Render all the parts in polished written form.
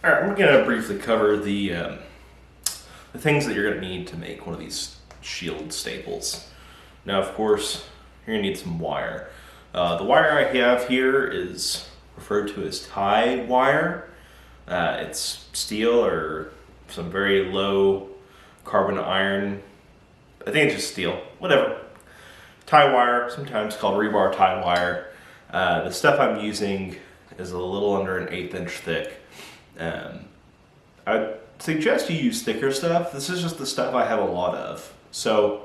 All right, I'm gonna briefly cover the things that you're gonna need to make one of these shield staples. Now, of course, you're gonna need some wire. The wire I have here is referred to as tie wire. It's steel or some very low carbon iron. I think it's just steel, whatever. Tie wire, sometimes called rebar tie wire. The stuff I'm using is a little under an 1/8 inch thick. I suggest you use thicker stuff. This is just the stuff I have a lot of. So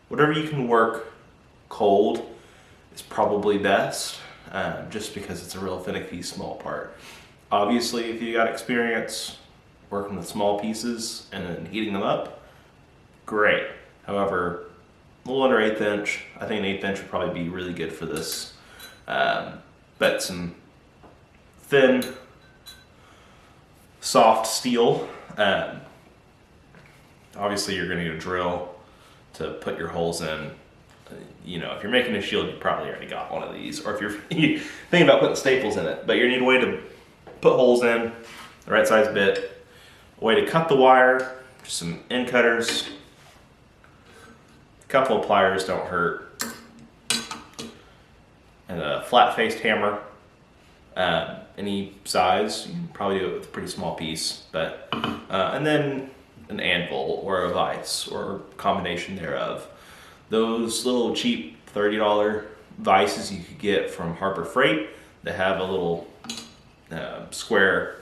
whatever you can work cold is probably best, just because it's a real finicky small part. Obviously, if you got experience working with small pieces and then heating them up, great. However, a little under 1/8 inch, I think an 1/8 inch would probably be really good for this. But some thin, soft steel. Obviously, you're going to need a drill to put your holes in. You know, if you're making a shield, you probably already got one of these. Or if you're thinking about putting staples in it, but you need a way to put holes in, the right size bit, a way to cut the wire, just some end cutters, a couple of pliers don't hurt, and a flat-faced hammer. Any size, you can probably do it with a pretty small piece, but and then an anvil or a vise or a combination thereof. Those little cheap $30 vices you could get from Harbor Freight that have a little square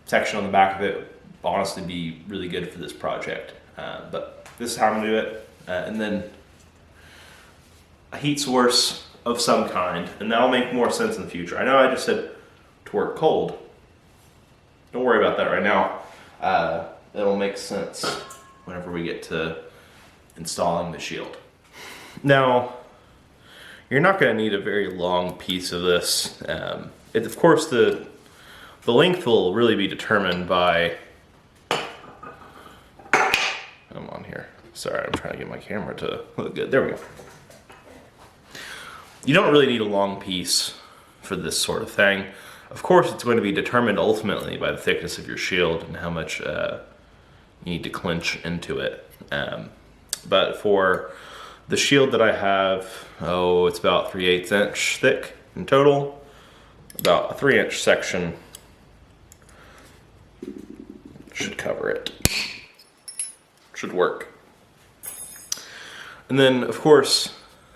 section on the back of it would honestly be really good for this project. But this is how I'm gonna do it. And then a heat source of some kind, and that'll make more sense in the future. I know I just said to work cold. Don't worry about that right now. It'll make sense whenever we get to installing the shield. Now, you're not going to need a very long piece of this. Of course, the length will really be determined by... I'm on here. Sorry, I'm trying to get my camera to look good. There we go. You don't really need a long piece for this sort of thing. Of course, it's going to be determined ultimately by the thickness of your shield and how much you need to clinch into it. But for the shield that I have, it's about 3/8 inch thick in total. About a 3-inch section should cover it. Should work. And then, of course,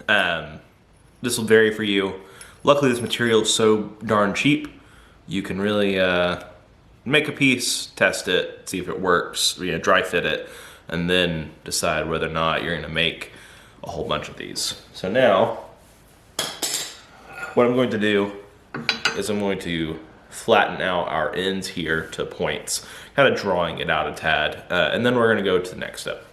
this will vary for you. Luckily, this material is so darn cheap, you can really make a piece, test it, see if it works, dry fit it, and then decide whether or not you're gonna make a whole bunch of these. So now, what I'm going to do is I'm going to flatten out our ends here to points, kind of drawing it out a tad, and then we're gonna go to the next step.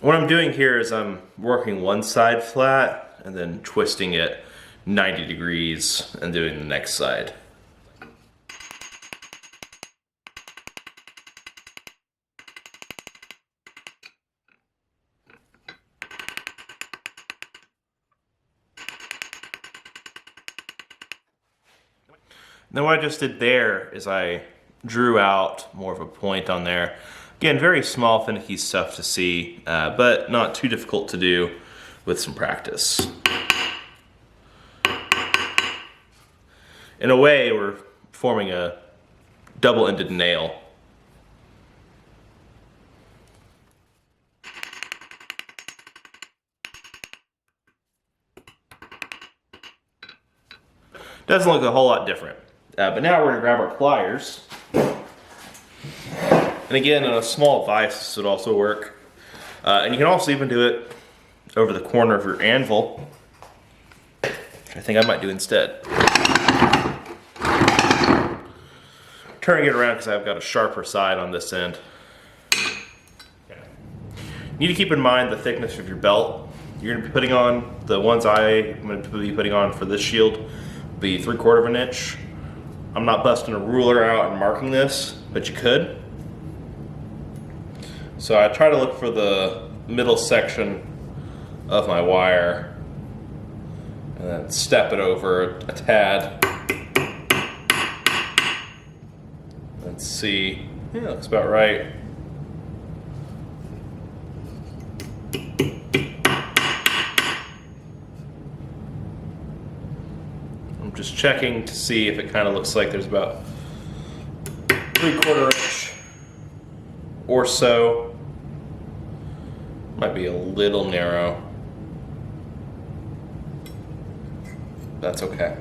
What I'm doing here is I'm working one side flat and then twisting it 90 degrees and doing the next side. Then what I just did there is I drew out more of a point on there. Again, very small, finicky stuff to see, but not too difficult to do with some practice. In a way, we're forming a double-ended nail. Doesn't look a whole lot different. But now we're gonna grab our pliers. And again, in a small vise, this would also work. And you can also even do it over the corner of your anvil, which I think I might do instead. Turning it around because I've got a sharper side on this end. You need to keep in mind the thickness of your belt. You're going to be putting on the ones I'm going to be putting on for this shield, be 3/4 of an inch. I'm not busting a ruler out and marking this, but you could. So I try to look for the middle section of my wire and then step it over a tad. Let's see, yeah, looks about right. I'm just checking to see if it kind of looks like there's about 3/4 inch or so. Might be a little narrow. That's okay.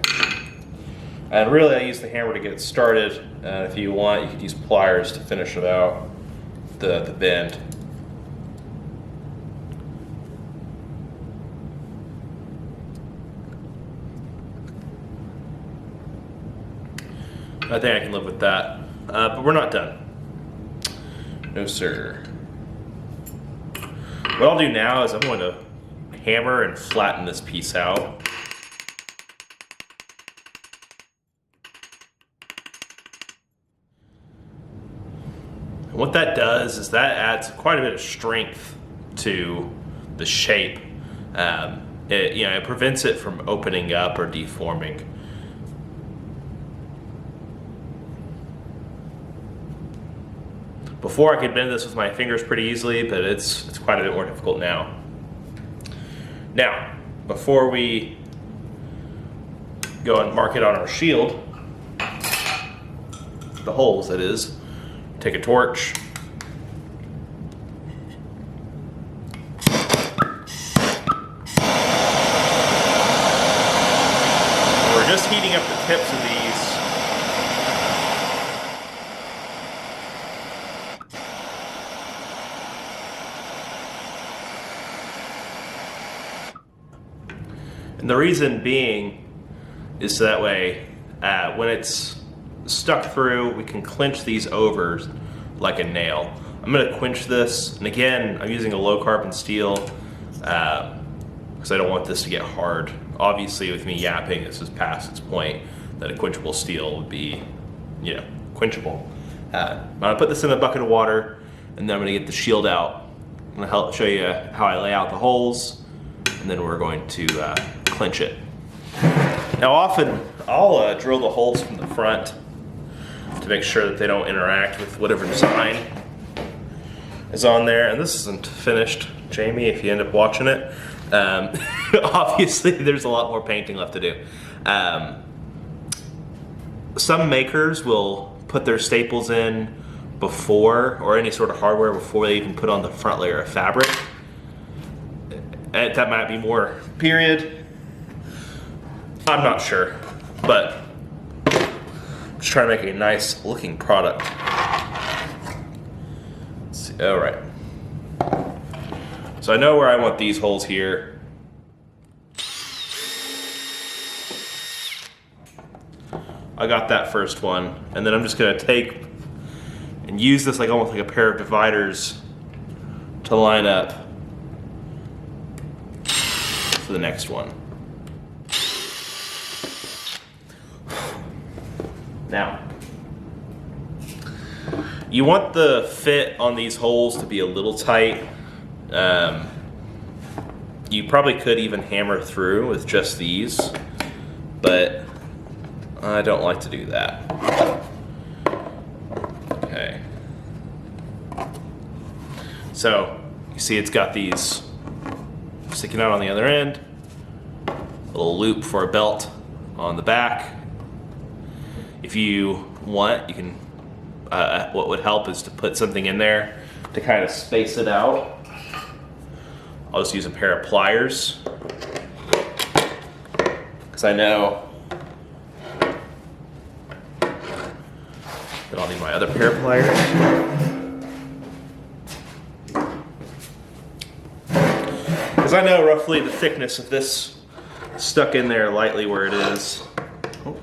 And really, I use the hammer to get it started. If you want, you could use pliers to finish it out, the bend. I think I can live with that, but we're not done. No, sir. What I'll do now is I'm going to hammer and flatten this piece out. And what that does is that adds quite a bit of strength to the shape. It prevents it from opening up or deforming. Before I could bend this with my fingers pretty easily, but it's quite a bit more difficult now. Now, before we go and mark it on our shield, the holes that is, take a torch. We're just heating up the tips of these. And the reason being is so that way when it's stuck through, we can clinch these over like a nail. I'm going to quench this, and again, I'm using a low carbon steel because I don't want this to get hard. Obviously, with me yapping, this is past its point that a quenchable steel would be, quenchable. I'm going to put this in a bucket of water, and then I'm going to get the shield out. I'm going to help show you how I lay out the holes, and then we're going to clinch it. Now often I'll drill the holes from the front to make sure that they don't interact with whatever design is on there. And this isn't finished, Jamie, if you end up watching it. Obviously there's a lot more painting left to do. Some makers will put their staples in before, or any sort of hardware before they even put on the front layer of fabric. That might be more period. I'm not sure, but I'm just trying to make a nice looking product. Let's see. All right. So I know where I want these holes here. I got that first one, and then I'm just gonna take and use this like almost like a pair of dividers to line up for the next one. Now, you want the fit on these holes to be a little tight. You probably could even hammer through with just these, but I don't like to do that. Okay. So, you see it's got these sticking out on the other end, a little loop for a belt on the back. If you want, you can, what would help is to put something in there to kind of space it out. I'll just use a pair of pliers, because I know that I'll need my other pair of pliers. Because I know roughly the thickness of this stuck in there lightly where it is. Oh.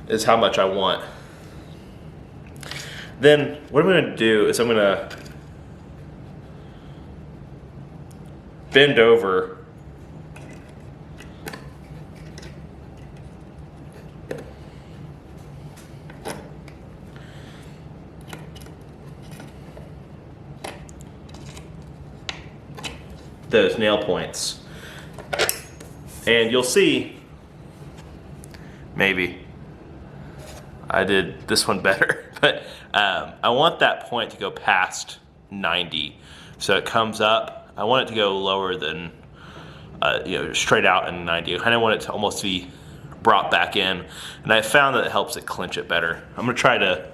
Is how much I want. Then what I'm gonna do is I'm gonna bend over those nail points. And you'll see, maybe I did this one better, but I want that point to go past 90. So it comes up, I want it to go lower than, straight out in 90. I kind of want it to almost be brought back in. And I found that it helps it clinch it better. I'm gonna try to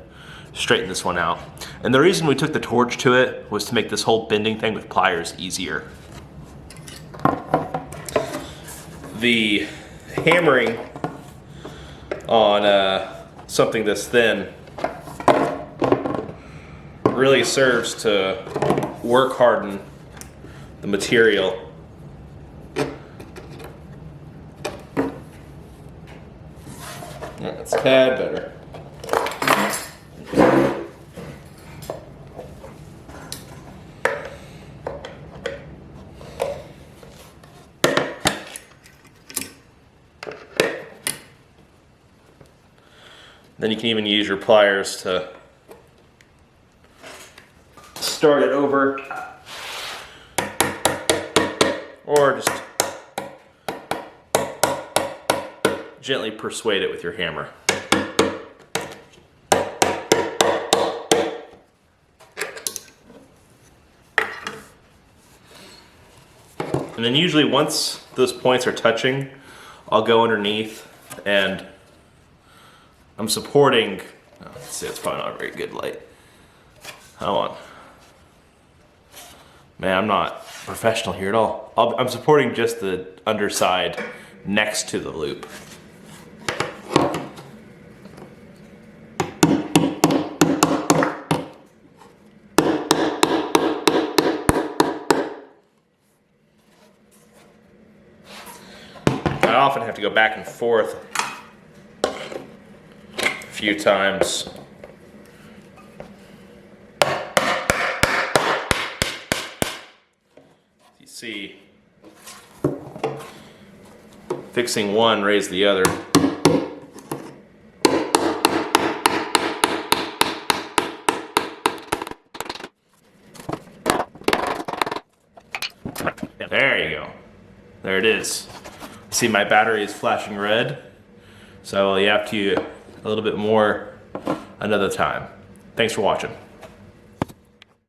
straighten this one out. And the reason we took the torch to it was to make this whole bending thing with pliers easier. The hammering on something this thin really serves to work harden the material. That's a tad better. Then you can even use your pliers to start it over, or just gently persuade it with your hammer. And then usually once those points are touching, I'll go underneath and I'm supporting, let's see, it's probably not a very good light. Hold on. Man, I'm not professional here at all. I'm supporting just the underside next to the loop. I often have to go back and forth a few times. You see, fixing one raised the other. There you go. There it is. See, my battery is flashing red, so I'll yap to you a little bit more another time. Thanks for watching.